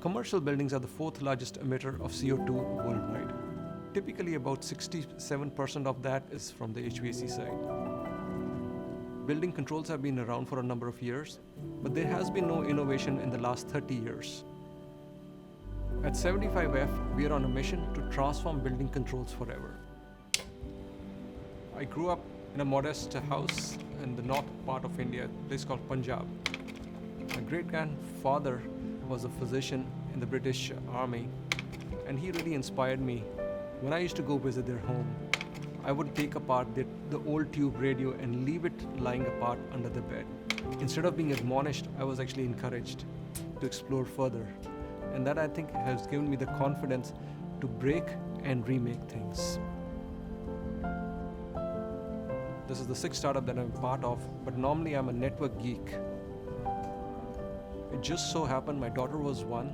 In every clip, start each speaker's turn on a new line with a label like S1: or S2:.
S1: Commercial buildings are the fourth largest emitter of CO2 worldwide. Typically about 67% of that is from the HVAC side. Building controls have been around for a number of years, but there has been no innovation in the last 30 years. At 75F, we are on a mission to transform building controls forever. I grew up in a modest house in the north part of India, a place called Punjab. My great-grandfather was a physician in the British Army, and he really inspired me. When I used to go visit their home, I would take apart the old tube radio and leave it lying apart under the bed. Instead of being admonished, I was actually encouraged to explore further. And that, I think, has given me the confidence to break and remake things. This is the sixth startup that I'm part of, but normally I'm a network geek. It just so happened my daughter was one.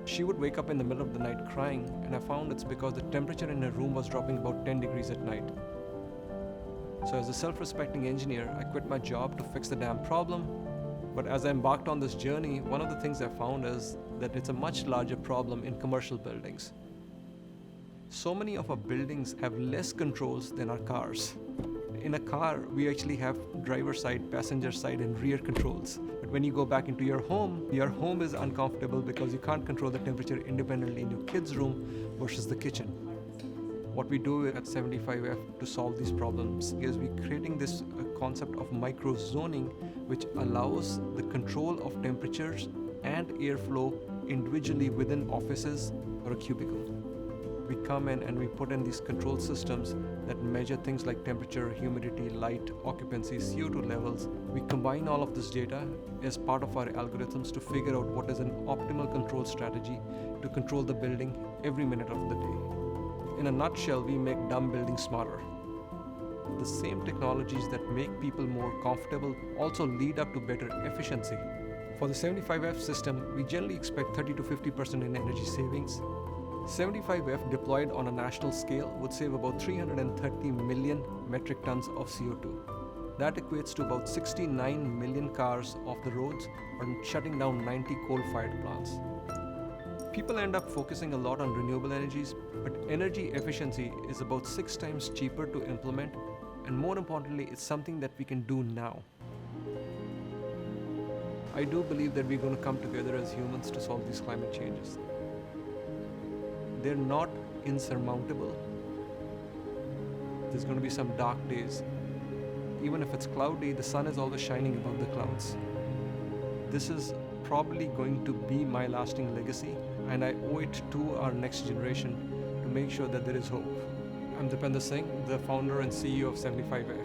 S1: She would wake up in the middle of the night crying, and I found it's because the temperature in her room was dropping about 10 degrees at night. So as a self-respecting engineer, I quit my job to fix the damn problem. But as I embarked on this journey, one of the things I found is that it's a much larger problem in commercial buildings. So many of our buildings have less controls than our cars. In a car, we actually have driver side, passenger side, and rear controls. But when you go back into your home is uncomfortable because you can't control the temperature independently in your kid's room versus the kitchen. What we do at 75F to solve these problems is we're creating this concept of micro zoning, which allows the control of temperatures and airflow individually within offices or a cubicle. We come in and we put in these control systems that measure things like temperature, humidity, light, occupancy, CO2 levels. We combine all of this data as part of our algorithms to figure out what is an optimal control strategy to control the building every minute of the day. In a nutshell, we make dumb buildings smarter. The same technologies that make people more comfortable also lead up to better efficiency. For the 75F system, we generally expect 30 to 50% in energy savings. 75F deployed on a national scale would save about 330 million metric tons of CO2. That equates to about 69 million cars off the roads or shutting down 90 coal-fired plants. People end up focusing a lot on renewable energies, but energy efficiency is about 6 times cheaper to implement, and more importantly, it's something that we can do now. I do believe that we're going to come together as humans to solve these climate changes. They're not insurmountable. There's going to be some dark days. Even if it's cloudy, the sun is always shining above the clouds. This is probably going to be my lasting legacy, and I owe it to our next generation to make sure that there is hope. I'm Deepinnder Singh, the founder and CEO of 75F.